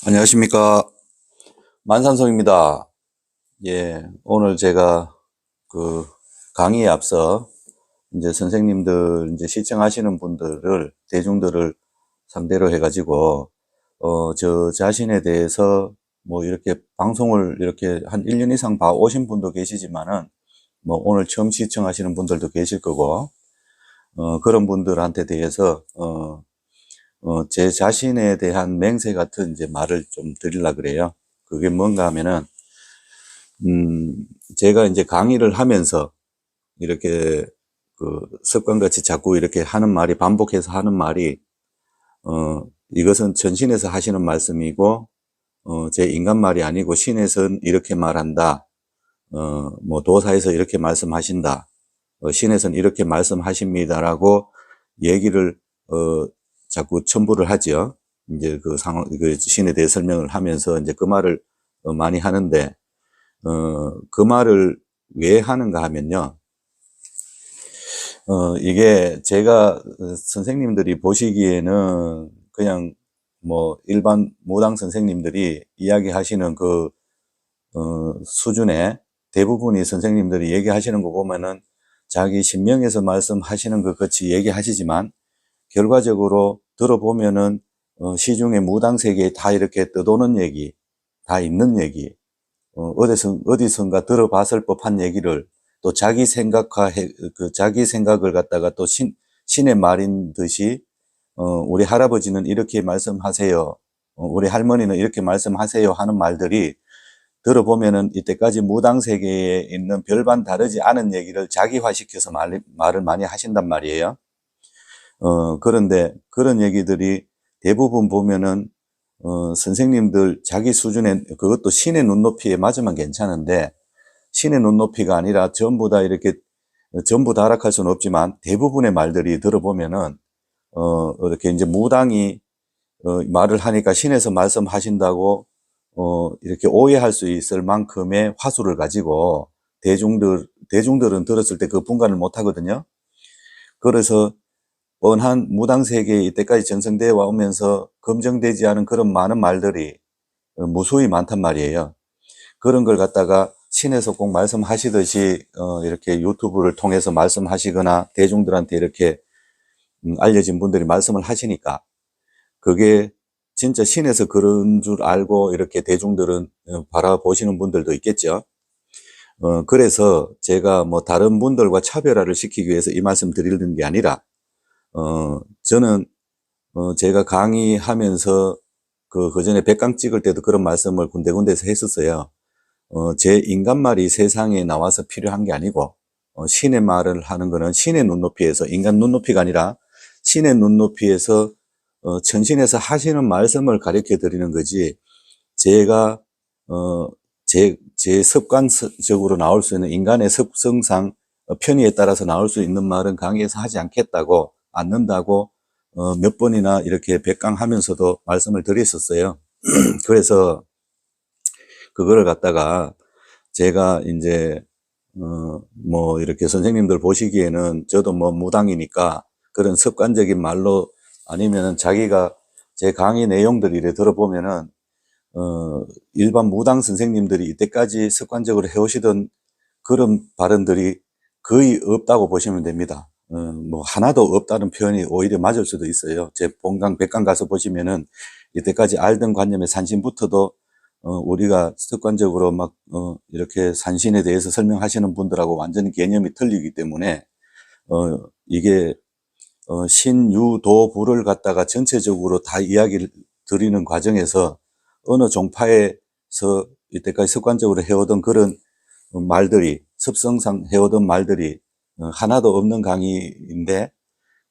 안녕하십니까. 만산성입니다. 예, 오늘 제가 그 강의에 앞서 이제 선생님들 이제 시청하시는 분들을, 대중들을 상대로 해가지고, 저 자신에 대해서 뭐 이렇게 방송을 이렇게 한 1년 이상 봐오신 분도 계시지만은, 뭐 오늘 처음 시청하시는 분들도 계실 거고, 그런 분들한테 대해서, 제 자신에 대한 맹세 같은 이제 말을 좀 드리려고 그래요. 그게 뭔가 하면은, 음, 제가 이제 강의를 하면서 이렇게 그 습관같이 자꾸 이렇게 하는 말이, 반복해서 하는 말이, 이것은 전신에서 하시는 말씀이고, 제 인간말이 아니고 신에선 이렇게 말한다. 뭐 도사에서 이렇게 말씀하신다. 신에선 이렇게 말씀하십니다라고 얘기를, 자꾸 첨부를 하죠. 이제 그 상황, 그 신에 대해 설명을 하면서 이제 그 말을 많이 하는데, 그 말을 왜 하는가 하면요. 이게 제가 선생님들이 보시기에는 그냥 뭐 일반 무당 선생님들이 이야기하시는 그, 수준의 대부분이 선생님들이 얘기하시는 거 보면은 자기 신명에서 말씀하시는 것 같이 얘기하시지만 결과적으로 들어보면은 시중에 무당 세계에 다 이렇게 떠도는 얘기, 다 있는 얘기, 어디선가 들어봤을 법한 얘기를 또 자기 자기 생각을 갖다가 또 신의 말인 듯이, 우리 할아버지는 이렇게 말씀하세요. 우리 할머니는 이렇게 말씀하세요 하는 말들이 들어보면은 이때까지 무당 세계에 있는 별반 다르지 않은 얘기를 자기화시켜서 말을 많이 하신단 말이에요. 그런데 그런 얘기들이 대부분 보면은 선생님들 자기 수준에, 그것도 신의 눈높이에 맞으면 괜찮은데, 신의 눈높이가 아니라 전부 다 이렇게, 전부 다락할 수는 없지만, 대부분의 말들이 들어보면은, 이렇게 이제 무당이, 말을 하니까 신에서 말씀하신다고, 이렇게 오해할 수 있을 만큼의 화수를 가지고, 대중들은 들었을 때 그 분간을 못 하거든요. 그래서 뻔한 무당 세계에 이때까지 전성되어 오면서 검증되지 않은 그런 많은 말들이 무수히 많단 말이에요. 그런 걸 갖다가 신에서 꼭 말씀하시듯이 이렇게 유튜브를 통해서 말씀하시거나 대중들한테 이렇게 알려진 분들이 말씀을 하시니까 그게 진짜 신에서 그런 줄 알고 이렇게 대중들은 바라보시는 분들도 있겠죠. 그래서 제가 뭐 다른 분들과 차별화를 시키기 위해서 이 말씀 드리는 게 아니라, 저는 제가 강의하면서 그 전에 백강 찍을 때도 그런 말씀을 군데군데에서 했었어요. 제 인간말이 세상에 나와서 필요한 게 아니고, 신의 말을 하는 거는 신의 눈높이에서, 인간 눈높이가 아니라 신의 눈높이에서, 천신에서 하시는 말씀을 가르쳐 드리는 거지, 제가, 제 습관적으로 나올 수 있는 인간의 습성상 편의에 따라서 나올 수 있는 말은 강의에서 하지 않겠다고, 않는다고, 몇 번이나 이렇게 백강하면서도 말씀을 드렸었어요. 그래서 그거를 갖다가 제가 이제 뭐 이렇게 선생님들 보시기에는 저도 뭐 무당이니까 그런 습관적인 말로, 아니면은 자기가 제 강의 내용들 이래 들어보면은 일반 무당 선생님들이 이때까지 습관적으로 해오시던 그런 발언들이 거의 없다고 보시면 됩니다. 뭐 하나도 없다는 표현이 오히려 맞을 수도 있어요. 제 본강, 백강 가서 보시면은 이때까지 알던 관념의 산신부터도 우리가 습관적으로 막 이렇게 산신에 대해서 설명하시는 분들하고 완전히 개념이 틀리기 때문에, 이게 신유도부를 갖다가 전체적으로 다 이야기를 드리는 과정에서 어느 종파에서 이때까지 습관적으로 해오던 그런 말들이, 습성상 해오던 말들이 하나도 없는 강의인데,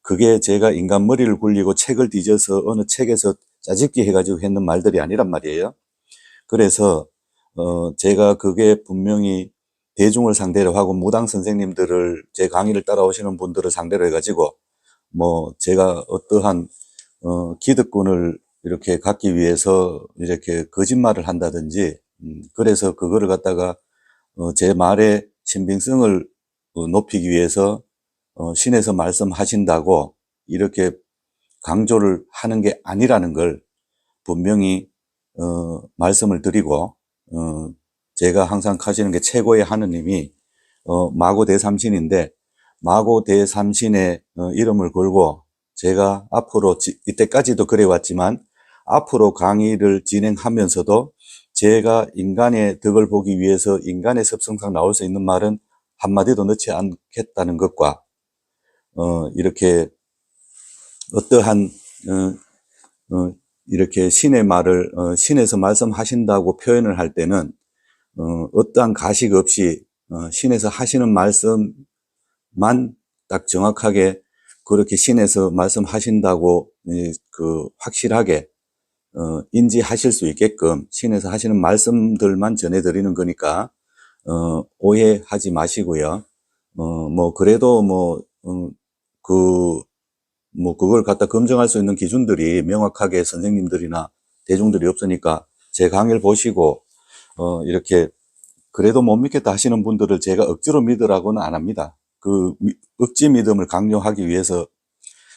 그게 제가 인간 머리를 굴리고 책을 뒤져서 어느 책에서 짜집기 해가지고 했는 말들이 아니란 말이에요. 그래서 제가 그게 분명히 대중을 상대로 하고 무당 선생님들을, 제 강의를 따라오시는 분들을 상대로 해가지고 뭐 제가 어떠한 기득권을 이렇게 갖기 위해서 이렇게 거짓말을 한다든지, 그래서 그거를 갖다가 제 말의 신빙성을 높이기 위해서 신에서 말씀하신다고 이렇게 강조를 하는 게 아니라는 걸 분명히 말씀을 드리고, 제가 항상 하시는 게 최고의 하느님이, 마고 대삼신인데, 마고 대삼신의 이름을 걸고, 제가 앞으로, 이때까지도 그래왔지만, 앞으로 강의를 진행하면서도 제가 인간의 덕을 보기 위해서 인간의 습성상 나올 수 있는 말은 한마디도 넣지 않겠다는 것과, 이렇게 어떠한, 이렇게 신의 말을, 신에서 말씀하신다고 표현을 할 때는, 어떠한 가식 없이, 신에서 하시는 말씀만 딱 정확하게 그렇게 신에서 말씀하신다고, 확실하게, 인지하실 수 있게끔 신에서 하시는 말씀들만 전해드리는 거니까, 오해하지 마시고요. 그래도 그걸 갖다 검증할 수 있는 기준들이 명확하게 선생님들이나 대중들이 없으니까 제 강의를 보시고, 이렇게, 그래도 못 믿겠다 하시는 분들을 제가 억지로 믿으라고는 안 합니다. 억지 믿음을 강요하기 위해서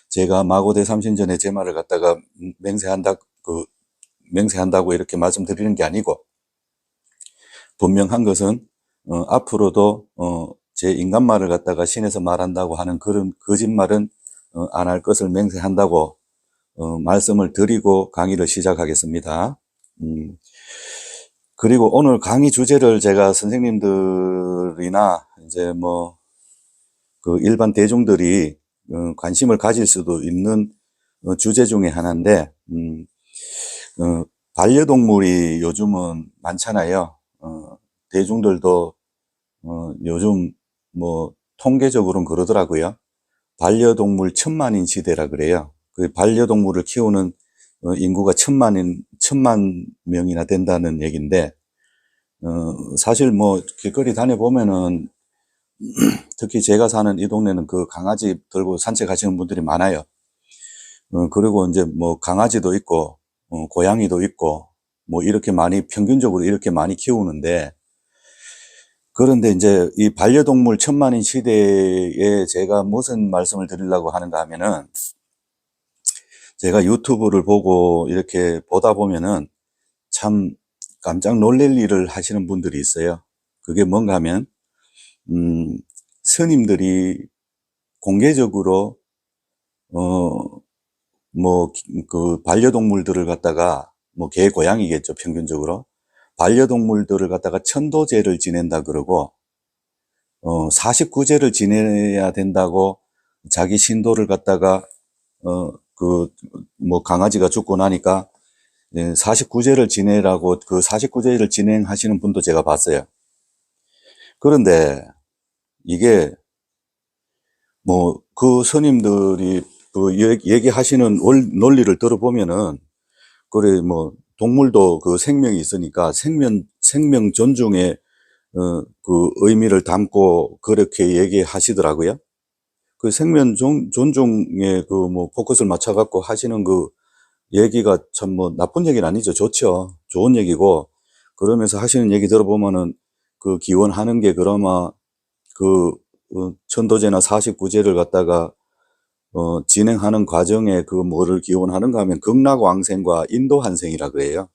제가 마고 대삼신전에 제 말을 갖다가 맹세한다고 이렇게 말씀드리는 게 아니고, 분명한 것은, 앞으로도, 제 인간말을 갖다가 신에서 말한다고 하는 그런 거짓말은, 안 할 것을 맹세한다고, 말씀을 드리고 강의를 시작하겠습니다. 그리고 오늘 강의 주제를 제가 선생님들이나, 이제 일반 대중들이, 관심을 가질 수도 있는, 주제 중에 하나인데, 반려동물이 요즘은 많잖아요. 대중들도, 요즘 통계적으로는 그러더라고요. 반려동물 1000만인 시대라 그래요. 그 반려동물을 키우는 인구가 1000만 명이나 된다는 얘기인데, 사실 길거리 다녀보면은, 특히 제가 사는 이 동네는 그 강아지 들고 산책하시는 분들이 많아요. 그리고 이제 강아지도 있고, 고양이도 있고, 이렇게 평균적으로 이렇게 많이 키우는데, 그런데 이제 이 반려동물 1000만인 시대에 제가 무슨 말씀을 드리려고 하는가 하면은, 제가 유튜브를 보고 이렇게 보다 보면은 참 깜짝 놀랄 일을 하시는 분들이 있어요. 그게 뭔가 하면, 스님들이 공개적으로, 반려동물들을 갖다가, 개, 고양이겠죠, 평균적으로. 반려동물들을 갖다가 천도제를 지낸다 그러고, 49제를 지내야 된다고 자기 신도를 갖다가, 강아지가 죽고 나니까, 49제를 지내라고 그 49제를 진행하시는 분도 제가 봤어요. 그런데 이게, 그 스님들이 얘기하시는 논리를 들어보면은, 그래, 동물도 그 생명이 있으니까 생명 존중의, 그 의미를 담고 그렇게 얘기하시더라고요. 그 생명 존중에 포커스를 맞춰갖고 하시는 그 얘기가 참 나쁜 얘기는 아니죠. 좋죠. 좋은 얘기고, 그러면서 하시는 얘기 들어보면은 그 기원하는 게 그나마 천도제나 49제를 갖다가 진행하는 과정에 뭐를 기원하는가 하면 극락왕생과 인도환생이라 그래요.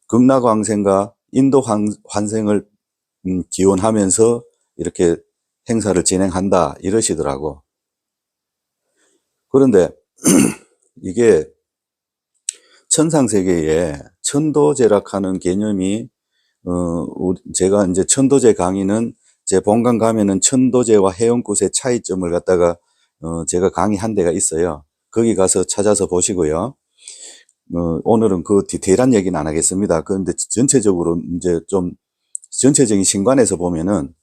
극락왕생과 인도환생을 기원하면서 이렇게 행사를 진행한다 이러시더라고. 그런데 이게 천상세계에 천도제락하는 개념이, 제가 이제 천도제 강의는 제 본관 가면은 천도제와 해영굿의 차이점을 갖다가 제가 강의한 데가 있어요. 거기 가서 찾아서 보시고요. 오늘은 그 디테일한 얘기는 안 하겠습니다. 그런데 전체적으로 이제 좀 전체적인 신관에서 보면은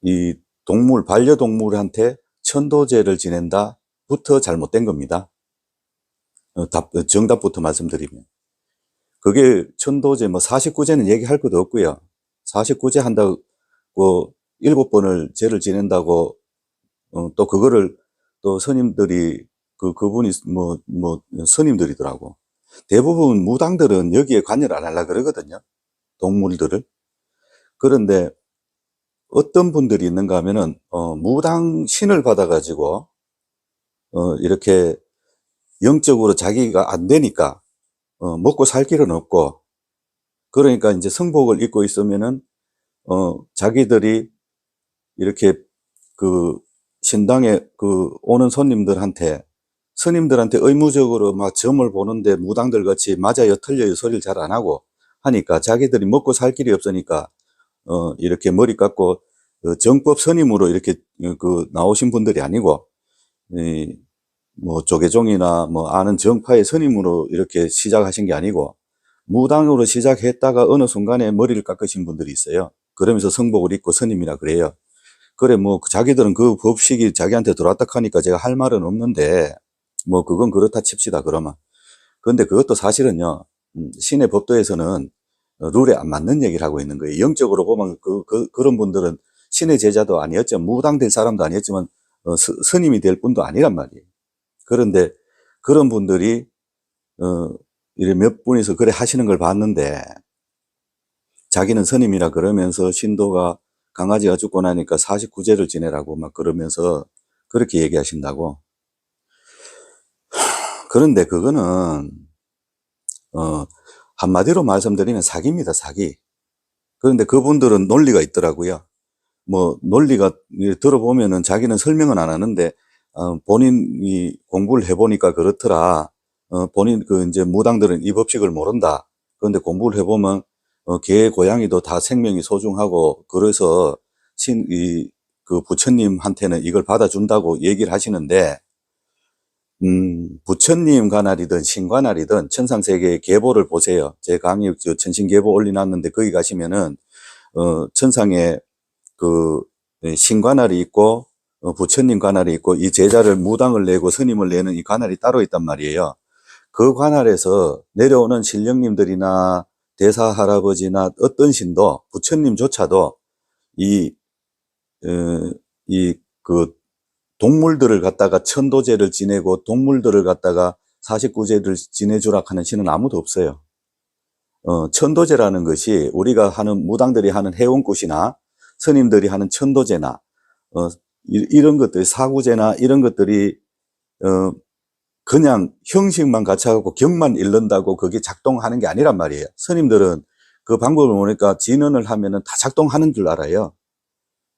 이 반려동물한테 천도제를 지낸다부터 잘못된 겁니다. 정답부터 말씀드리면. 그게 천도제 49제는 얘기할 것도 없고요. 49제 한다고 7번을 제를 지낸다고, 또 그거를 또 스님들이, 그분이 스님들이더라고. 대부분 무당들은 여기에 관여를 안 하려고 그러거든요. 동물들을. 그런데 어떤 분들이 있는가 하면은, 무당 신을 받아가지고, 이렇게 영적으로 자기가 안 되니까, 먹고 살 길은 없고, 그러니까 이제 성복을 입고 있으면은, 자기들이 이렇게 그 신당에 오는 스님들한테 의무적으로 막 점을 보는데 무당들 같이 맞아요, 틀려요 소리를 잘 안 하고 하니까 자기들이 먹고 살 길이 없으니까, 이렇게 머리 깎고, 정법 스님으로 이렇게, 나오신 분들이 아니고, 뭐 조계종이나 뭐 아는 정파의 스님으로 이렇게 시작하신 게 아니고 무당으로 시작했다가 어느 순간에 머리를 깎으신 분들이 있어요. 그러면서 성복을 입고 스님이라 그래요. 그래 뭐 자기들은 그 법식이 자기한테 들어왔다 하니까 제가 할 말은 없는데 뭐 그건 그렇다 칩시다 그러면. 그런데 그것도 사실은요, 신의 법도에서는 룰에 안 맞는 얘기를 하고 있는 거예요. 영적으로 보면 그런 분들은 신의 제자도 아니었지만 무당 될 사람도 아니었지만 스님이 될 뿐도 아니란 말이에요. 그런데 그런 분들이 이래 몇 분이서 그래 하시는 걸 봤는데 자기는 스님이라 그러면서 신도가 강아지가 죽고 나니까 49제를 지내라고 막 그러면서 그렇게 얘기하신다고. 그런데 그거는 한마디로 말씀드리면 사기입니다, 사기. 그런데 그분들은 논리가 있더라고요. 뭐 논리가 들어보면은 자기는 설명은 안 하는데 본인이 공부를 해보니까 그렇더라. 본인 이제 무당들은 이 법칙을 모른다. 그런데 공부를 해보면 개, 고양이도 다 생명이 소중하고 그래서 그 부처님한테는 이걸 받아준다고 얘기를 하시는데, 부처님 관할이든 신 관할이든 천상세계의 계보를 보세요. 제 강의 천신계보 올려놨는데 거기 가시면은 천상에 신 관할이 있고 부처님 관할이 있고 이 제자를 무당을 내고 스님을 내는 이 관할이 따로 있단 말이에요. 그 관할에서 내려오는 신령님들이나 대사 할아버지나 어떤 신도 부처님조차도 동물들을 갖다가 천도제를 지내고 동물들을 갖다가 49제를 지내주라 하는 신은 아무도 없어요. 천도제라는 것이 우리가 하는 무당들이 하는 해운굿이나 스님들이 하는 천도제나 이런 것들 사구제나 이런 것들이 그냥 형식만 갖춰갖고 경만 잃는다고 그게 작동하는 게 아니란 말이에요. 스님들은 그 방법을 보니까 진언을 하면은 다 작동하는 줄 알아요.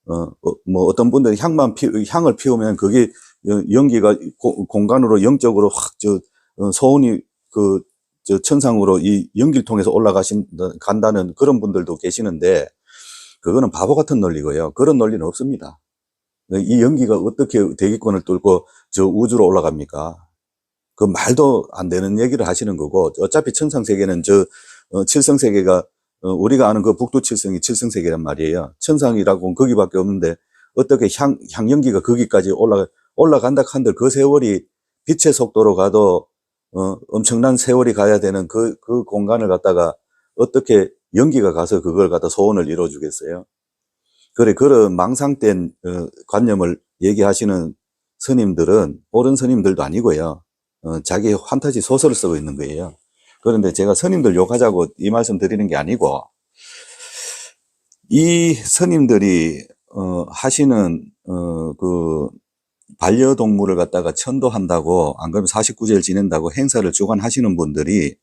뭐 어떤 분들이 향을 피우면 그게 연기가 공간으로 영적으로 확 소운이 천상으로 이 연기를 통해서 간다는 그런 분들도 계시는데 그거는 바보 같은 논리고요. 그런 논리는 없습니다. 이 연기가 어떻게 대기권을 뚫고 저 우주로 올라갑니까? 그 말도 안 되는 얘기를 하시는 거고, 어차피 천상세계는 칠성세계가 우리가 아는 그 북두칠성이 칠성세계란 말이에요. 천상이라고는 거기밖에 없는데 어떻게 향연기가 거기까지 올라간다 한들 그 세월이 빛의 속도로 가도 엄청난 세월이 가야 되는 그 공간을 갖다가 어떻게 연기가 가서 그걸 갖다 소원을 이뤄주겠어요? 그래, 그런 망상된 관념을 얘기하시는 스님들은 옳은 스님들도 아니고요. 자기 환타지 소설을 쓰고 있는 거예요. 그런데 제가 스님들 욕하자고 이 말씀 드리는 게 아니고, 이 스님들이 하시는 반려동물을 갖다가 천도한다고, 안 그러면 49제를 지낸다고 행사를 주관하시는 분들이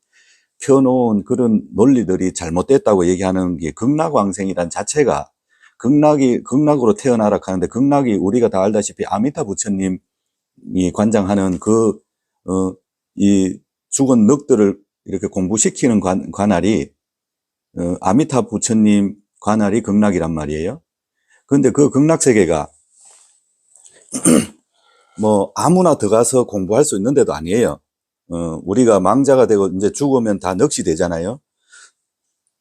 펴놓은 그런 논리들이 잘못됐다고 얘기하는 게 극락왕생이란 자체가, 극락으로 태어나라 하는데, 극락이 우리가 다 알다시피 아미타 부처님이 관장하는 이 죽은 늑들을 이렇게 공부시키는 관할이, 아미타 부처님 관할이 극락이란 말이에요. 그런데 그 극락세계가 뭐 아무나 들어가서 공부할 수 있는 데도 아니에요. 우리가 망자가 되고 이제 죽으면 다 넋이 되잖아요.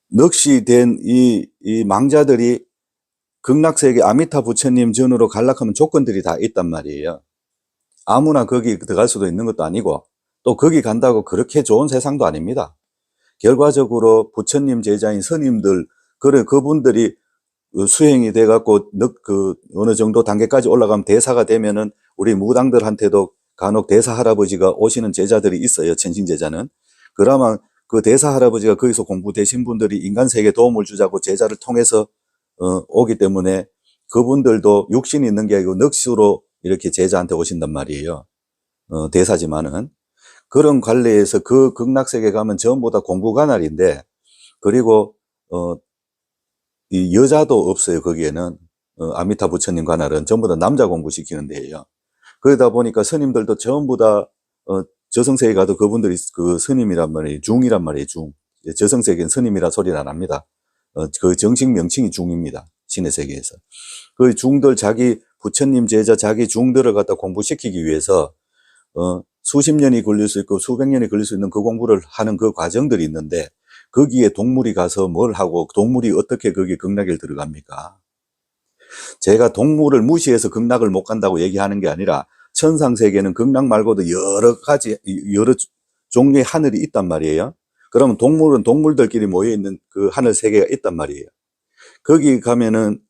넋이 된 이 망자들이 극락세계 아미타 부처님 전으로 가려면 조건들이 다 있단 말이에요. 아무나 거기 들어갈 수도 있는 것도 아니고, 또 거기 간다고 그렇게 좋은 세상도 아닙니다. 결과적으로 부처님 제자인 스님들, 그분들이 수행이 돼갖고 어느 정도 단계까지 올라가면 대사가 되면은 우리 무당들한테도 간혹 대사 할아버지가 오시는 제자들이 있어요. 천신 제자는. 그러면 그 대사 할아버지가 거기서 공부되신 분들이 인간 세계에 도움을 주자고 제자를 통해서 오기 때문에 그분들도 육신이 있는 게 아니고 넋으로 이렇게 제자한테 오신단 말이에요. 대사지만은. 그런 관례에서 그 극락세계 가면 전부 다 공부 관할인데, 그리고 이 여자도 없어요. 거기에는 아미타 부처님 관할은 전부 다 남자 공부시키는 데예요. 그러다 보니까 스님들도 전부 다 저승세계 가도 그분들이 그 스님이란 말이에요. 중이란 말이에요. 중. 저승세계는 스님이라 소리는 안 합니다. 그 정식 명칭이 중입니다. 신의 세계에서. 그 중들 자기 부처님 제자 자기 중들을 갖다 공부시키기 위해서 수십 년이 걸릴 수 있고 수백 년이 걸릴 수 있는 그 공부를 하는 그 과정들이 있는데, 거기에 동물이 가서 뭘 하고 동물이 어떻게 거기에 극락에 들어갑니까? 제가 동물을 무시해서 극락을 못 간다고 얘기하는 게 아니라, 천상세계는 극락 말고도 여러 가지 여러 종류의 하늘이 있단 말이에요. 그러면 동물은 동물들끼리 모여있는 그 하늘 세계가 있단 말이에요. 거기 가면은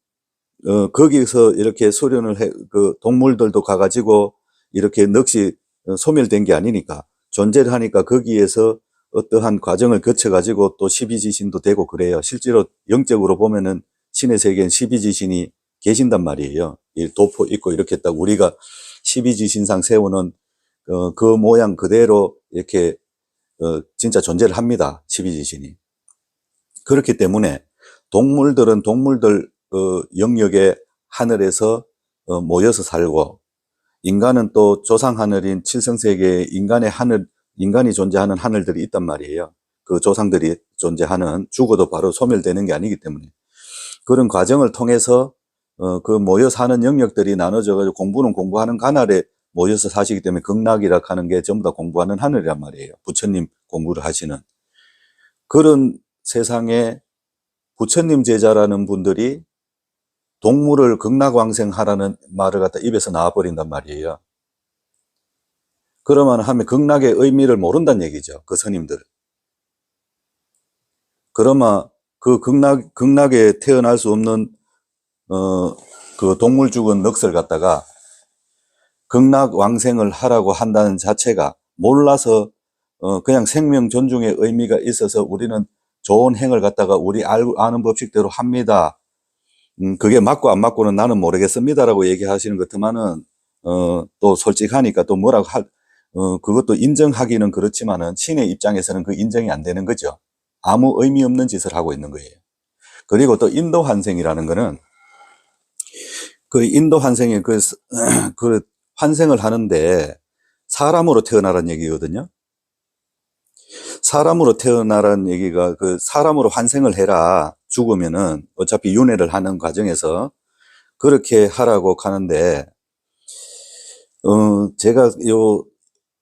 거기서 이렇게 수련을 그 동물들도 가가지고 이렇게 넋이 소멸된 게 아니니까, 존재를 하니까 거기에서 어떠한 과정을 거쳐가지고 또 십이지신도 되고 그래요. 실제로 영적으로 보면은 신의 세계엔 십이지신이 계신단 말이에요. 이 도포 있고 이렇게 딱 우리가 십이지신상 세우는 그 모양 그대로 이렇게 진짜 존재를 합니다. 십이지신이. 그렇기 때문에 동물들은 동물들 영역의 하늘에서 모여서 살고, 인간은 또 조상하늘인 칠성세계에 인간이 존재하는 하늘들이 있단 말이에요. 그 조상들이 존재하는, 죽어도 바로 소멸되는 게 아니기 때문에. 그런 과정을 통해서 그 모여 사는 영역들이 나눠져 가지고 공부는 공부하는 관할에 모여서 사시기 때문에 극락이라 하는 게 전부 다 공부하는 하늘이란 말이에요. 부처님 공부를 하시는. 그런 세상에 부처님 제자라는 분들이 동물을 극락왕생하라는 말을 갖다 입에서 나와버린단 말이에요. 그러면 하면 극락의 의미를 모른다는 얘기죠. 그 스님들. 그러면 그 극락에 태어날 수 없는 그 동물 죽은 넋을 갖다가 극락왕생을 하라고 한다는 자체가 몰라서 그냥 생명 존중의 의미가 있어서 우리는 좋은 행을 갖다가 우리 아는 법칙대로 합니다. 그게 맞고 안 맞고는 나는 모르겠습니다라고 얘기하시는 것 같으면은 또 솔직하니까 또 뭐라고 그것도 인정하기는 그렇지만은 신의 입장에서는 그 인정이 안 되는 거죠. 아무 의미 없는 짓을 하고 있는 거예요. 그리고 또 인도 환생이라는 거는, 그 인도 환생이 그 환생을 하는데 사람으로 태어나라는 얘기거든요. 사람으로 태어나라는 얘기가, 그 사람으로 환생을 해라. 죽으면은 어차피 윤회를 하는 과정에서 그렇게 하라고 하는데, 제가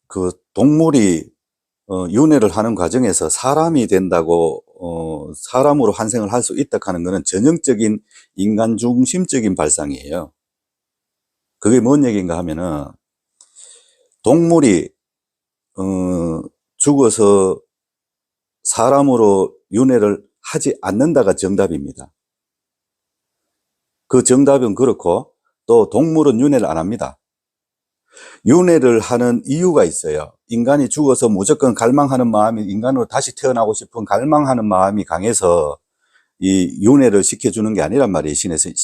그 동물이 윤회를 하는 과정에서 사람이 된다고 사람으로 환생을 할 수 있다 하는 것은 전형적인 인간 중심적인 발상이에요. 그게 뭔 얘기인가 하면은, 동물이 죽어서 사람으로 윤회를 하지 않는다가 정답입니다. 그 정답은 그렇고, 또 동물은 윤회를 안 합니다. 윤회를 하는 이유가 있어요. 인간이 죽어서 무조건 갈망하는 마음이, 인간으로 다시 태어나고 싶은 갈망하는 마음이 강해서 이 윤회를 시켜주는 게 아니란 말이에요.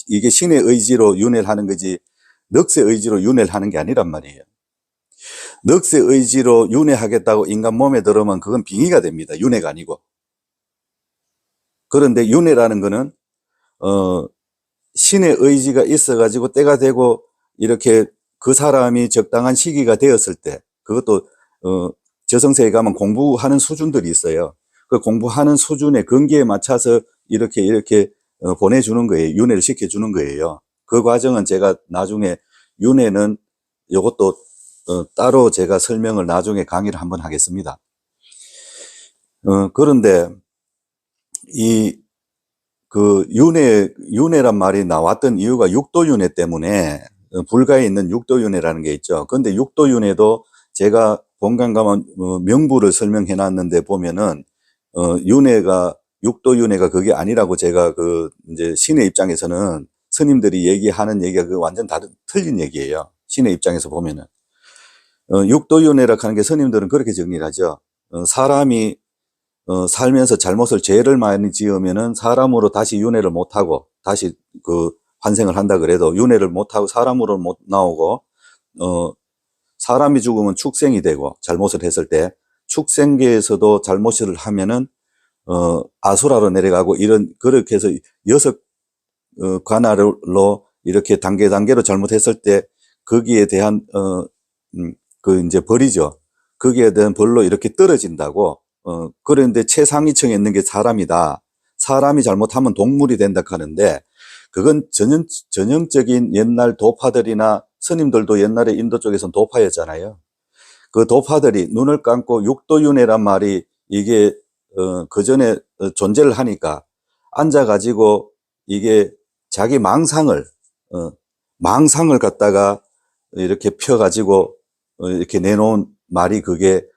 이게 신의 의지로 윤회를 하는 거지, 넋의 의지로 윤회를 하는 게 아니란 말이에요. 넋의 의지로 윤회하겠다고 인간 몸에 들어오면 그건 빙의가 됩니다. 윤회가 아니고. 그런데 윤회라는 거는 신의 의지가 있어가지고 때가 되고 이렇게 그 사람이 적당한 시기가 되었을 때, 그것도 저승세에 가면 공부하는 수준들이 있어요. 그 공부하는 수준의 근기에 맞춰서 이렇게 보내주는 거예요. 윤회를 시켜주는 거예요. 그 과정은 제가 나중에, 윤회는 이것도 따로 제가 설명을 나중에 강의를 한번 하겠습니다. 그런데 그 윤회란 말이 나왔던 이유가 육도윤회 때문에, 불가에 있는 육도윤회라는 게 있죠. 그런데 육도윤회도 제가 본강 가면 명부를 설명해 놨는데 보면은 육도윤회가 그게 아니라고, 제가 이제 신의 입장에서는 스님들이 얘기하는 얘기가 그 완전 틀린 얘기예요. 신의 입장에서 보면은. 육도윤회라고 하는 게 스님들은 그렇게 정리를 하죠. 사람이 살면서 잘못을, 죄를 많이 지으면은 사람으로 다시 윤회를 못하고, 다시 환생을 한다 그래도 윤회를 못하고 사람으로 못 나오고, 사람이 죽으면 축생이 되고, 잘못을 했을 때, 축생계에서도 잘못을 하면은, 아수라로 내려가고, 그렇게 해서 여섯, 관할로 이렇게 단계로 잘못했을 때, 거기에 대한, 이제 벌이죠. 거기에 대한 벌로 이렇게 떨어진다고, 그런데 최상위층에 있는 게 사람이다. 사람이 잘못하면 동물이 된다 하는데, 그건 전형적인 옛날 도파들이나 스님들도 옛날에 인도 쪽에서는 도파였잖아요. 그 도파들이 눈을 감고 육도윤회란 말이 이게, 그 전에 존재를 하니까 앉아가지고 이게 자기 망상을 갖다가 이렇게 펴가지고 이렇게 내놓은 말이 그게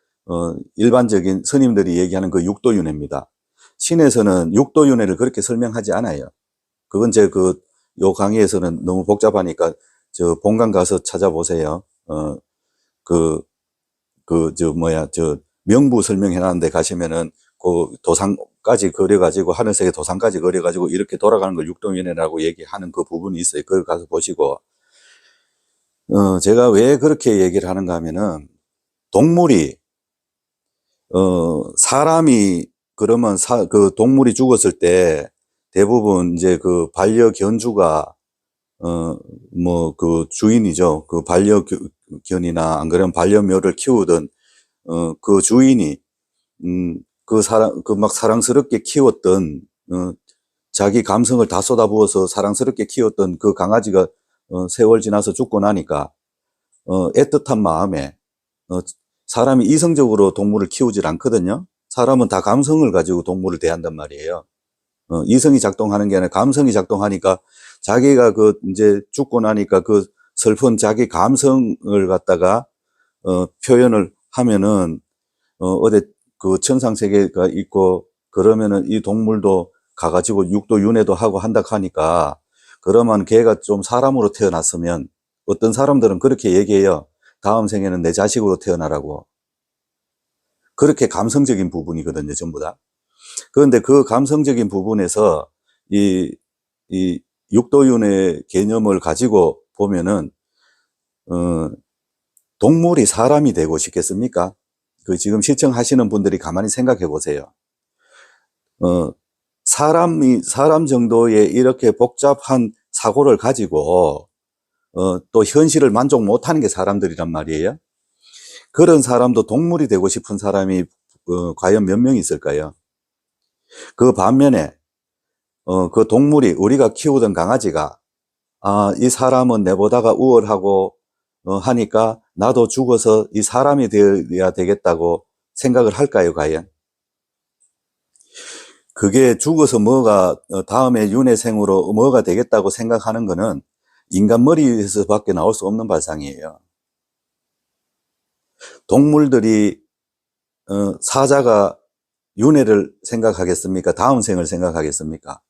일반적인 스님들이 얘기하는 그 육도윤회입니다. 신에서는 육도윤회를 그렇게 설명하지 않아요. 그건 요 강의에서는 너무 복잡하니까 본강 가서 찾아보세요. 명부 설명해놨는데 가시면은 그 도상까지 그려가지고 하늘색의 도상까지 그려가지고 이렇게 돌아가는 걸 육도윤회라고 얘기하는 그 부분이 있어요. 그걸 가서 보시고, 제가 왜 그렇게 얘기를 하는가 하면은, 동물이, 사람이, 그러면 그 동물이 죽었을 때 대부분 이제 그 반려견주가, 그 주인이죠. 그 반려견이나 안 그러면 반려묘를 키우던, 그 주인이, 막 사랑스럽게 키웠던, 자기 감성을 다 쏟아부어서 사랑스럽게 키웠던 그 강아지가, 세월 지나서 죽고 나니까, 애틋한 마음에, 사람이 이성적으로 동물을 키우질 않거든요. 사람은 다 감성을 가지고 동물을 대한단 말이에요. 이성이 작동하는 게 아니라 감성이 작동하니까 자기가 이제 죽고 나니까 그 슬픈 자기 감성을 갖다가, 표현을 하면은, 어디 그 천상세계가 있고 그러면은 이 동물도 가가지고 육도윤회도 하고 한다 하니까, 그러면 걔가 좀 사람으로 태어났으면, 어떤 사람들은 그렇게 얘기해요. 다음 생에는 내 자식으로 태어나라고. 그렇게 감성적인 부분이거든요, 전부 다. 그런데 그 감성적인 부분에서 이 육도윤회 개념을 가지고 보면은, 동물이 사람이 되고 싶겠습니까? 지금 시청하시는 분들이 가만히 생각해 보세요. 사람 정도의 이렇게 복잡한 사고를 가지고, 또 현실을 만족 못하는 게 사람들이란 말이에요. 그런 사람도 동물이 되고 싶은 사람이, 과연 몇 명 있을까요? 그 반면에, 그 동물이, 우리가 키우던 강아지가, 이 사람은 내보다가 우월하고, 하니까 나도 죽어서 이 사람이 되어야 되겠다고 생각을 할까요, 과연? 그게 죽어서 다음에 윤회생으로 뭐가 되겠다고 생각하는 거는 인간 머리에서 밖에 나올 수 없는 발상이에요. 동물들이, 사자가 윤회를 생각하겠습니까? 다음 생을 생각하겠습니까?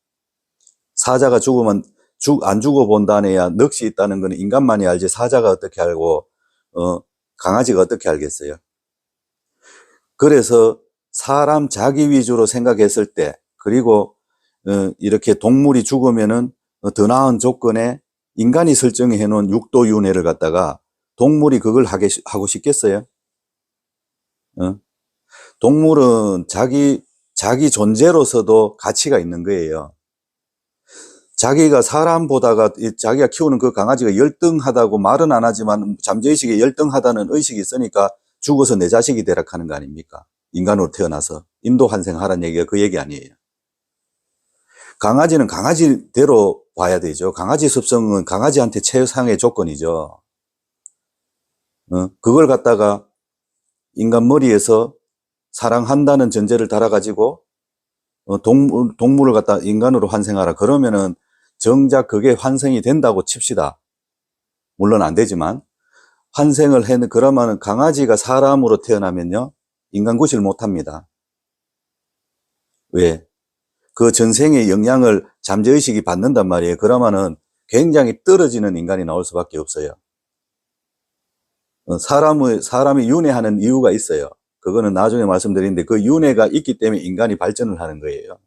사자가 죽으면 안 죽어본다네야 넋이 있다는 건 인간만이 알지 사자가 어떻게 알고, 강아지가 어떻게 알겠어요? 그래서 사람 자기 위주로 생각했을 때, 그리고, 이렇게 동물이 죽으면은 더 나은 조건에 인간이 설정해 놓은 육도윤회를 갖다가 동물이 그걸 하고 싶겠어요? 동물은 자기 존재로서도 가치가 있는 거예요. 자기가 사람보다가 자기가 키우는 그 강아지가 열등하다고 말은 안 하지만 잠재의식에 열등하다는 의식이 있으니까 죽어서 내 자식이 되라 하는 거 아닙니까? 인간으로 태어나서 인도 환생하라는 얘기가 그 얘기 아니에요. 강아지는 강아지대로 봐야 되죠. 강아지 습성은 강아지한테 최상의 조건이죠. 그걸 갖다가 인간 머리에서 사랑한다는 전제를 달아가지고, 동물을 갖다 인간으로 환생하라. 그러면은 정작 그게 환생이 된다고 칩시다. 물론 안 되지만, 그러면은 강아지가 사람으로 태어나면요, 인간 구실 못 합니다. 왜? 그 전생의 영향을 잠재의식이 받는단 말이에요. 그러면은 굉장히 떨어지는 인간이 나올 수밖에 없어요. 사람이 윤회하는 이유가 있어요. 그거는 나중에 말씀드리는데, 그 윤회가 있기 때문에 인간이 발전을 하는 거예요.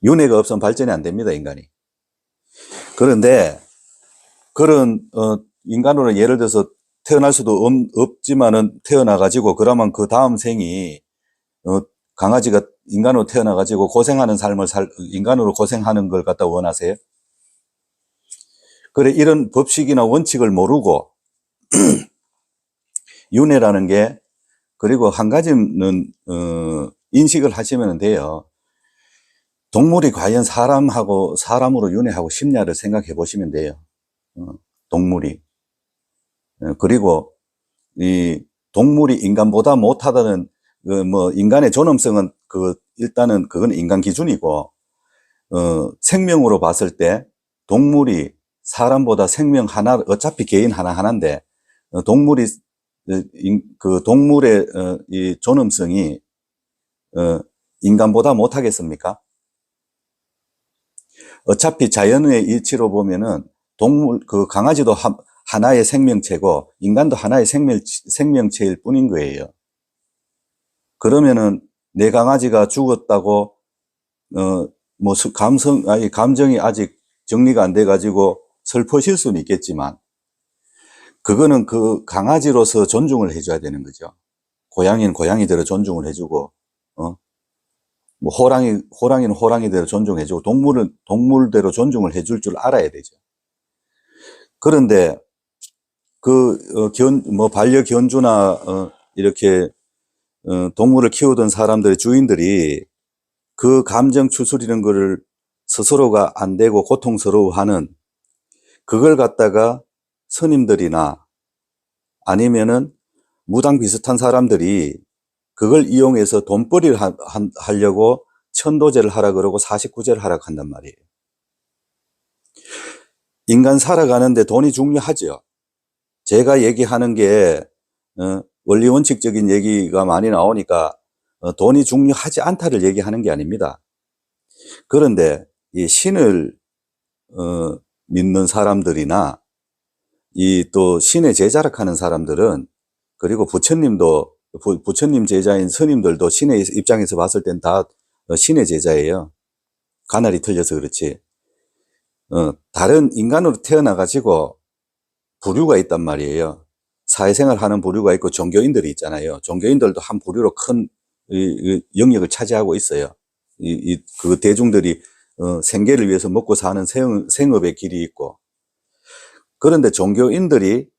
윤회가 없으면 발전이 안 됩니다, 인간이. 그런데, 인간으로 예를 들어서 태어날 수도 없지만은 태어나가지고 그러면 그 다음 생이 강아지가 인간으로 태어나가지고 고생하는 삶을 인간으로 고생하는 걸 갖다 원하세요? 그래, 이런 법칙이나 원칙을 모르고 윤회라는 게, 그리고 한 가지는 인식을 하시면 돼요. 동물이 과연 사람으로 윤회하고 싶냐를 생각해 보시면 돼요. 동물이. 그리고 이 동물이 인간보다 못하다는 인간의 존엄성은 일단은 그건 인간 기준이고, 생명으로 봤을 때 동물이 사람보다 생명 하나, 어차피 개인 하나인데, 동물의 이 존엄성이, 인간보다 못하겠습니까? 어차피 자연의 이치로 보면은 강아지도 하나의 생명체고, 인간도 하나의 생명체일 뿐인 거예요. 그러면은 내 강아지가 죽었다고, 감정이 아직 정리가 안 돼가지고 슬퍼질 수는 있겠지만, 그거는 그 강아지로서 존중을 해줘야 되는 거죠. 고양이는 고양이대로 존중을 해주고, 호랑이는 호랑이대로 존중해주고, 동물은 동물대로 존중을 해줄 줄 알아야 되죠. 그런데, 반려견주나, 이렇게, 동물을 키우던 사람들의 주인들이 그 감정 추스리는 거를 스스로가 안 되고 고통스러워하는, 그걸 갖다가 스님들이나 아니면은 무당 비슷한 사람들이 그걸 이용해서 돈벌이를 하려고 천도제를 하라 그러고 49제를 하라고 한단 말이에요. 인간 살아가는데 돈이 중요하죠. 제가 얘기하는 게 원리 원칙적인 얘기가 많이 나오니까 돈이 중요하지 않다를 얘기하는 게 아닙니다. 그런데 이 신을 믿는 사람들이나 또 신의 제자락 하는 사람들은, 그리고 부처님 제자인 스님들도 신의 입장에서 봤을 땐 다 신의 제자예요. 가날이 틀려서 그렇지. 다른 인간으로 태어나가지고 부류가 있단 말이에요. 사회생활 하는 부류가 있고 종교인들이 있잖아요. 종교인들도 한 부류로 큰 영역을 차지하고 있어요. 그 대중들이 생계를 위해서 먹고 사는 생업의 길이 있고, 그런데 종교인들이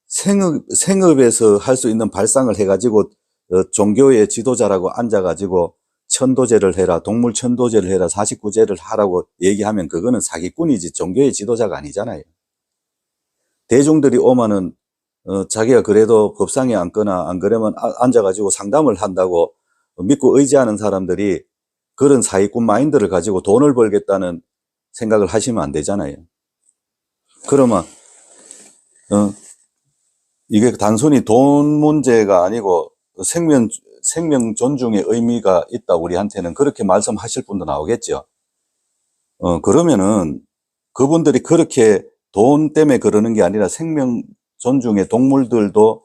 생업에서 할 수 있는 발상을 해가지고 종교의 지도자라고 앉아가지고 천도제를 해라, 동물 천도제를 해라, 49제를 하라고 얘기하면 그거는 사기꾼이지 종교의 지도자가 아니잖아요. 대중들이 오면은 자기가 그래도 법상에 앉거나 안 그러면 앉아가지고 상담을 한다고 믿고 의지하는 사람들이 그런 사기꾼 마인드를 가지고 돈을 벌겠다는 생각을 하시면 안 되잖아요. 그러면 이게 단순히 돈 문제가 아니고 생명 존중의 의미가 있다, 우리한테는. 그렇게 말씀하실 분도 나오겠죠. 그러면은 그분들이 그렇게 돈 때문에 그러는 게 아니라 생명 존중의, 동물들도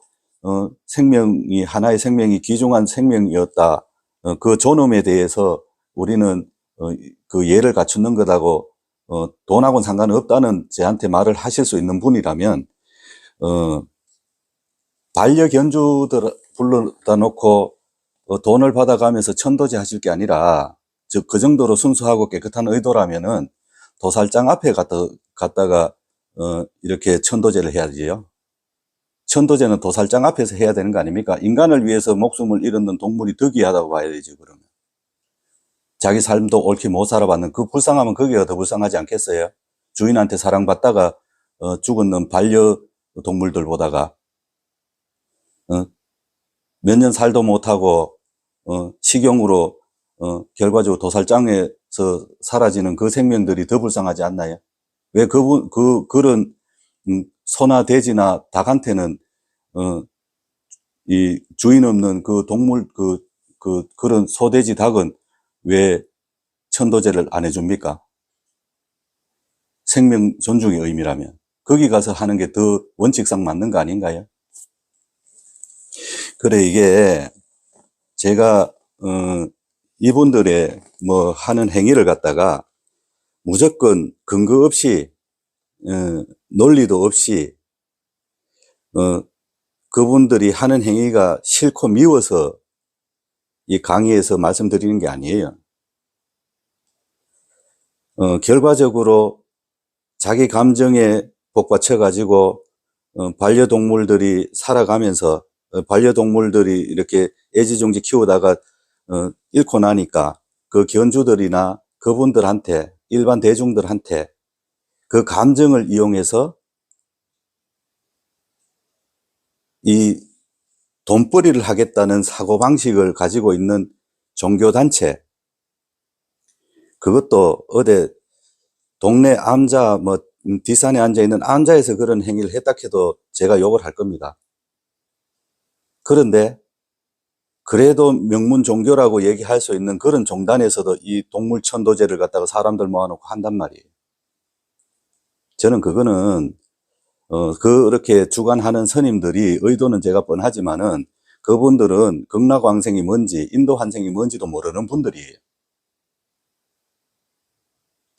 하나의 생명이 귀중한 생명이었다, 그 존엄에 대해서 우리는 그 예를 갖추는 거다고, 돈하고는 상관없다는 저한테 말을 하실 수 있는 분이라면, 반려견주들 불러다 놓고 돈을 받아가면서 천도제 하실 게 아니라, 즉 그 정도로 순수하고 깨끗한 의도라면은 도살장 앞에 갔다가 이렇게 천도제를 해야지요. 천도제는 도살장 앞에서 해야 되는 거 아닙니까? 인간을 위해서 목숨을 잃는 동물이 더 귀하다고 봐야 되죠, 그러면. 자기 삶도 옳게 못 살아봤는 그 불쌍하면 거기가 더 불쌍하지 않겠어요? 주인한테 사랑받다가 죽은 반려동물들보다가 몇 년 살도 못하고 식용으로 결과적으로 도살장에서 사라지는 그 생명들이 더 불쌍하지 않나요? 왜 그런 소나 돼지나 닭한테는 이 주인 없는 그 동물, 그런 소, 돼지, 닭은 왜 천도제를 안 해줍니까? 생명 존중의 의미라면 거기 가서 하는 게 더 원칙상 맞는 거 아닌가요? 그래, 이게 제가 이분들의 하는 행위를 갖다가 무조건 근거 없이, 논리도 없이 그분들이 하는 행위가 싫고 미워서 이 강의에서 말씀드리는 게 아니에요. 결과적으로 자기 감정에 복받쳐-가지고, 반려동물들이 살아가면서, 반려동물들이 이렇게 애지중지 키우다가, 잃고 나니까 그 견주들이나 그분들한테, 일반 대중들한테 그 감정을 이용해서 이 돈벌이를 하겠다는 사고방식을 가지고 있는 종교단체, 그것도 어디 동네 암자, 뒷산에 앉아있는 암자에서 그런 행위를 했다 해도 제가 욕을 할 겁니다. 그런데 그래도 명문 종교라고 얘기할 수 있는 그런 종단에서도 이 동물 천도제를 갖다가 사람들 모아놓고 한단 말이에요. 저는 그거는 그렇게 주관하는 스님들이 의도는 제가 뻔하지만은 그분들은 극락왕생이 뭔지 인도환생이 뭔지도 모르는 분들이에요.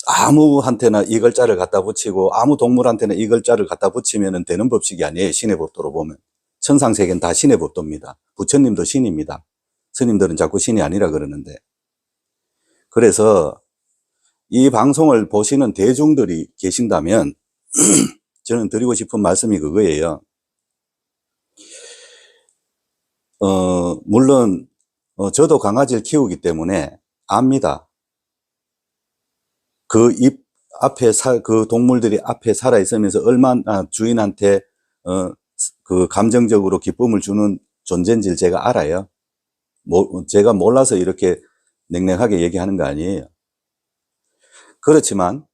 아무한테나 이 글자를 갖다 붙이고 아무 동물한테나 이 글자를 갖다 붙이면 되는 법칙이 아니에요. 신의 법도로 보면. 천상세계는 다 신의 법도입니다. 부처님도 신입니다. 스님들은 자꾸 신이 아니라 그러는데. 그래서 이 방송을 보시는 대중들이 계신다면 저는 드리고 싶은 말씀이 그거예요. 물론 저도 강아지를 키우기 때문에 압니다. 그 그 동물들이 앞에 살아 있으면서 얼마나 주인한테 그 감정적으로 기쁨을 주는 존재인지를 제가 알아요. 제가 몰라서 이렇게 냉랭하게 얘기하는 거 아니에요. 그렇지만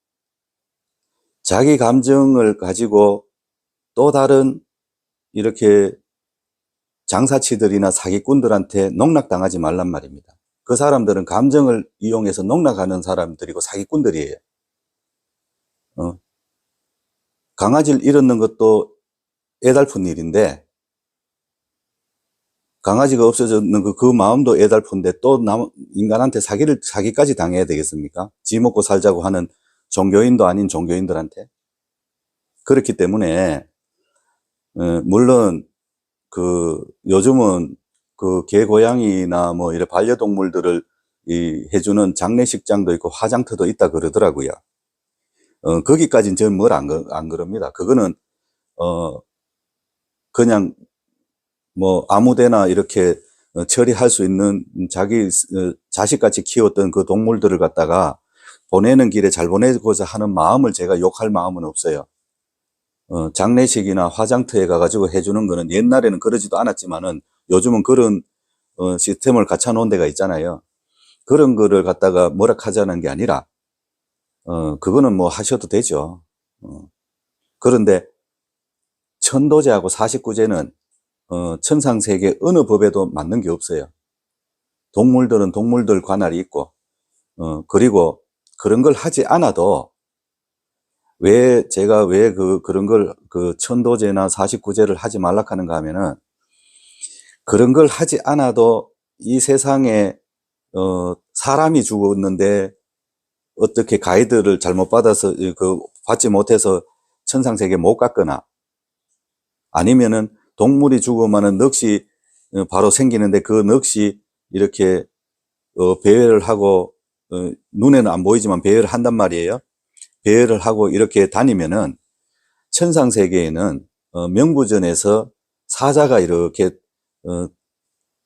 자기 감정을 가지고 또 다른 이렇게 장사치들이나 사기꾼들한테 농락당하지 말란 말입니다. 그 사람들은 감정을 이용해서 농락하는 사람들이고 사기꾼들이에요. 강아지를 잃었는 것도 애달픈 일인데, 강아지가 없어졌는 그 마음도 애달픈데 또 인간한테 사기까지 당해야 되겠습니까? 지 먹고 살자고 하는 종교인도 아닌 종교인들한테. 그렇기 때문에 물론 요즘은 개, 고양이나 이런 반려동물들을 해주는 장례식장도 있고 화장터도 있다 그러더라고요. 거기까지는 저는 뭘 안 그럽니다. 그거는 그냥 아무데나 이렇게 처리할 수 있는 자기 자식같이 키웠던 그 동물들을 갖다가 보내는 길에 잘 보내고자 하는 마음을 제가 욕할 마음은 없어요. 장례식이나 화장터에 가가지고 해주는 거는 옛날에는 그러지도 않았지만은 요즘은 그런 시스템을 갖춰 놓은 데가 있잖아요. 그런 거를 갖다가 뭐라 하자는 게 아니라 그거는 하셔도 되죠. 그런데 천도제하고 49제는 천상세계 어느 법에도 맞는 게 없어요. 동물들은 동물들 관할이 있고 그리고 그런 걸 하지 않아도 제가 왜 그런 걸 천도제나 49제를 하지 말라 하는가 하면은 그런 걸 하지 않아도 이 세상에 사람이 죽었는데 어떻게 가이드를 잘못 받아서 받지 못해서 천상세계 못 갔거나 아니면은 동물이 죽으면은 넋이 바로 생기는데 그 넋이 이렇게 배회를 하고 눈에는 안 보이지만 배회를 한단 말이에요. 배회를 하고 이렇게 다니면은 천상세계에는 명부전에서 사자가 이렇게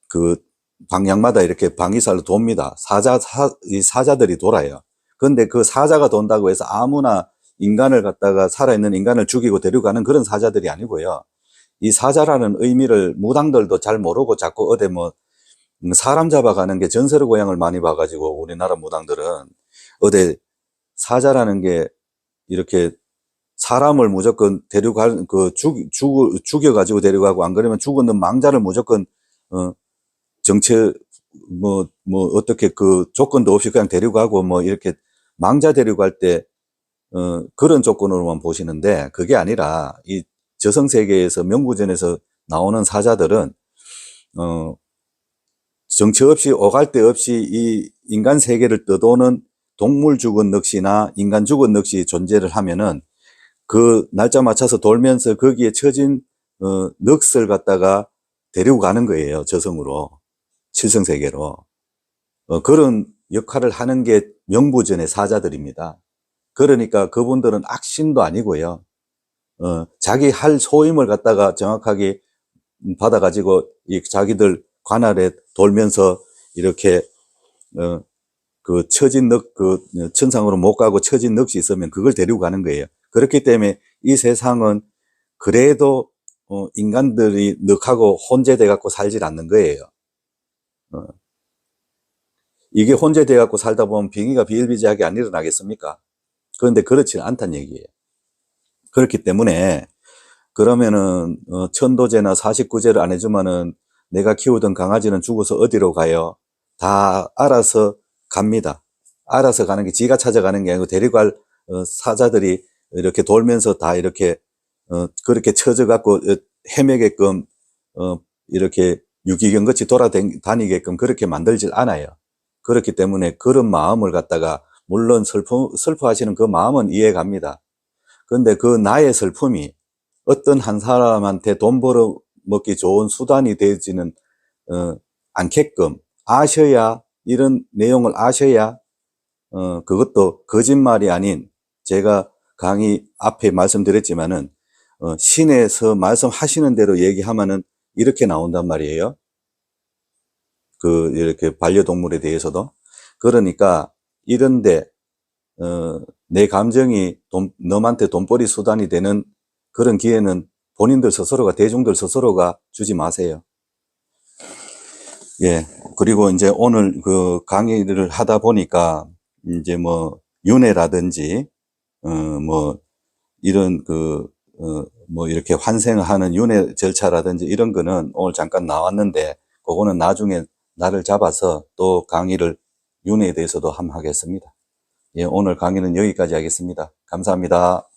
그 방향마다 이렇게 방위살로 돕니다. 이 사자들이 돌아요. 그런데 그 사자가 돈다고 해서 아무나 인간을 갖다가 살아있는 인간을 죽이고 데려가는 그런 사자들이 아니고요. 이 사자라는 의미를 무당들도 잘 모르고 자꾸 어디 사람 잡아가는 게 전설의 고향을 많이 봐가지고 우리나라 무당들은 어디 사자라는 게 이렇게 사람을 무조건 데려갈 죽여가지고 데려가고 안 그러면 죽었는 망자를 무조건 정체 어떻게 조건도 없이 그냥 데려가고 이렇게 망자 데려갈 때 그런 조건으로만 보시는데 그게 아니라 이 저성세계에서 명부전에서 나오는 사자들은 정처 없이 오갈 데 없이 이 인간 세계를 떠도는 동물 죽은 넋이나 인간 죽은 넋이 존재를 하면은 그 날짜 맞춰서 돌면서 거기에 처진 넋을 갖다가 데리고 가는 거예요. 저승으로. 칠성세계로. 그런 역할을 하는 게 명부전의 사자들입니다. 그러니까 그분들은 악신도 아니고요. 자기 할 소임을 갖다가 정확하게 받아가지고 이 자기들 관할에 돌면서 이렇게 그 처진 넋, 그 천상으로 못 가고 처진 넋이 있으면 그걸 데리고 가는 거예요. 그렇기 때문에 이 세상은 그래도 인간들이 넋하고 혼재돼 갖고 살질 않는 거예요. 이게 혼재돼 갖고 살다 보면 병이가 비일비재하게 안 일어나겠습니까? 그런데 그렇지는 않다는 얘기예요. 그렇기 때문에 그러면은 천도제나 49제를 안 해주면은 내가 키우던 강아지는 죽어서 어디로 가요? 다 알아서 갑니다. 알아서 가는 게 지가 찾아가는 게 아니고 데리고 갈 사자들이 이렇게 돌면서 다 이렇게 그렇게 쳐져 갖고 헤매게끔 이렇게 유기견같이 돌아다니게끔 그렇게 만들질 않아요. 그렇기 때문에 그런 마음을 갖다가 물론 슬퍼하시는 그 마음은 이해갑니다. 그런데 그 나의 슬픔이 어떤 한 사람한테 돈 벌어 먹기 좋은 수단이 되지는 않게끔 아셔야, 이런 내용을 아셔야 그것도 거짓말이 아닌, 제가 강의 앞에 말씀드렸지만은 신에서 말씀하시는 대로 얘기하면은 이렇게 나온단 말이에요. 이렇게 반려동물에 대해서도. 그러니까 이런데 내 감정이 너한테 돈벌이 수단이 되는 그런 기회는 본인들 스스로가, 대중들 스스로가 주지 마세요. 예. 그리고 이제 오늘 그 강의를 하다 보니까 이제 뭐 윤회라든지 뭐 이런 뭐 이렇게 환생을 하는 윤회 절차라든지 이런 거는 오늘 잠깐 나왔는데, 그거는 나중에 날을 잡아서 또 강의를 윤회에 대해서도 한번 하겠습니다. 예, 오늘 강의는 여기까지 하겠습니다. 감사합니다.